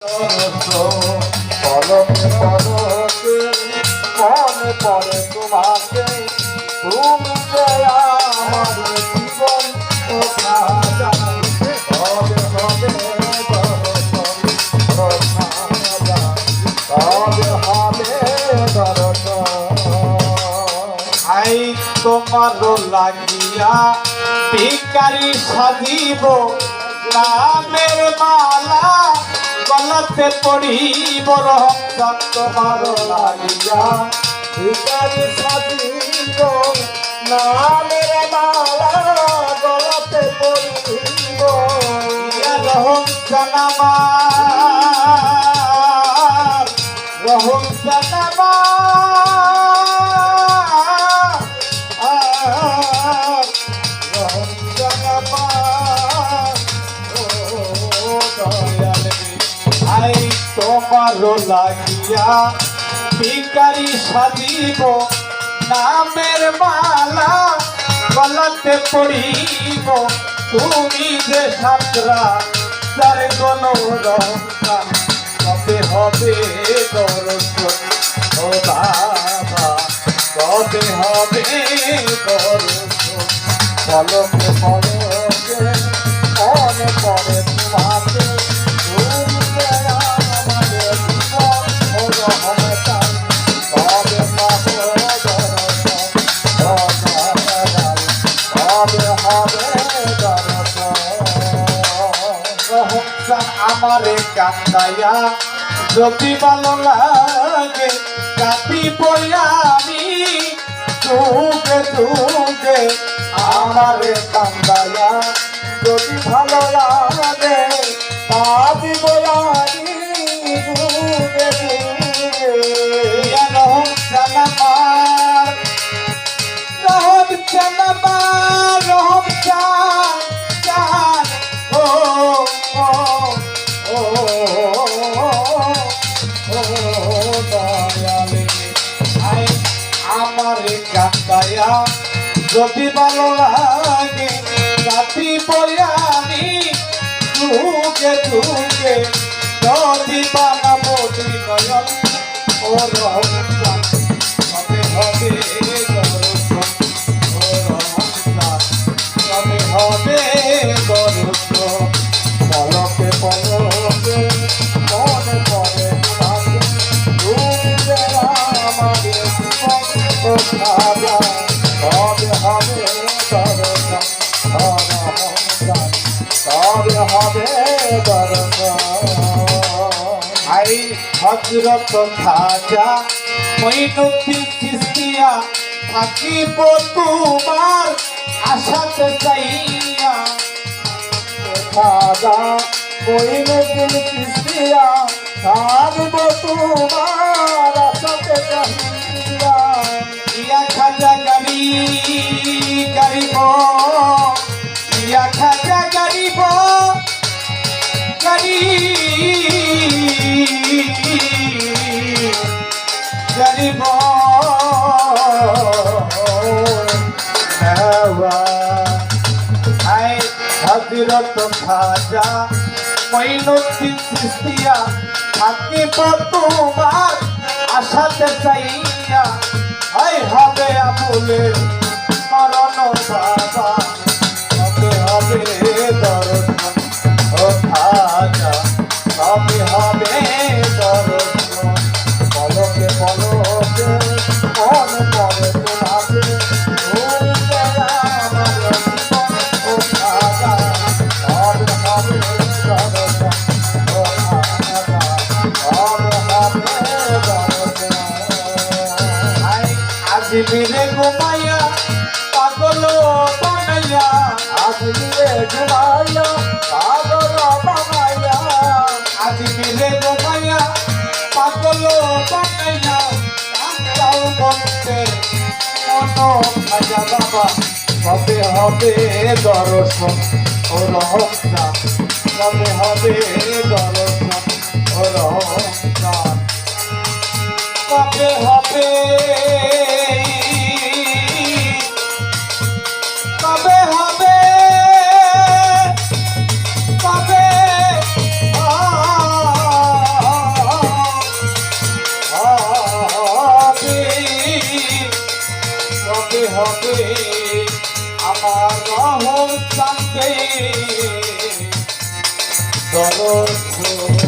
পলকে পলকে মনে পড়ে তোমাকে, তুমি যে আমার জীবন কথা জানো। হবে হবে আই তোমার লাগিয়া ভিখারি সাজিব, নামের মালা গলাতে পড়িব রহমত। তোমার লাগিয়া ভিখারি সাজিব, নামের মালা গলাতে পড়িব রহমত আমার, রহমত তোমার লাগিয়া ভিখারি সাজিব, নামের মালা গলাতে পড়িব। তুমি যে সাতরা তার কোন রহমান, কবে হবে দর্শন ও বাবা, কবে হবে দর্শন। পলকে পলকে মনে পড়ে তোমাকে, তুমি যে আমার জীবন ও রহমত। কবে হবে দর্শন ও বাবা, কবে হবে দর্শন। রহমত আমারে কান্দাইয়া যদি ভালো লাগে, কাটি পড়িয়া আমি তুকে তুকে। আমারে কান্দাইয়া যদি ভালো লাগে, কাটি পড়ানি তুকে তুকে। রহমত আমার, রহমত আমার, রহমত ও ও ও আমারে কান্দাইয়া যদি ভালো লাগে, কাটি পড়ানি তুকে তুকে। যদি বানাবো নয়ন ও রহমত, কবে হবে দর্শন ও রহমত, কবে হবে দর্শন। পলকে পলকে মনে পড়ে তোমাকে, তুমি যে আমার জীবন কথা জানো। কবে হবে দর্শন ও রহমত, কবে হবে দর্শন। আই হযরত খাজা মঈনুদ্দিন চিশতিয়া, থাকিব তোমার আশাতে চাইয়া। খাজা মঈনুদ্দিন চিশতিয়া, থাকিব তোমার আশাতে চাইয়া। ইয়া খাজা গাড়ি গাড়িব, ইয়া খাজা গাড়িব গাড়ি গরিব হযরত খাজা মঈনুদ্দিন চিশতিয়া, থাকিব তোমার আশাতে চাইয়া। হয় হবে আবুলের মরণ বাবা, কবে হবে দর্শন ও খাজা, কবে হবে দর্শন। পলকে পলকে মনে পড়ে তোমাকে, তুমি যে আমার জীবন ও খাজা। কবে হবে দর্শন ও খাজা, কবে হবে দর্শন। আজ মিলে ঘুমাইয়া পাগল বানাইয়া, আজ মিলে ঘুমাইয়া পাগল বানাইয়া। আজ মিলে ঘুমাইয়া পাগল বানাইয়া, কান্দাও বলতে মনো খাজা বাবা। কবে হবে দর্শন ও রহমত, কবে হবে দর্শন ও রহমত, কবে হবে, কবে হবে, কবে হবে আমার রহম চাঁদে দরদ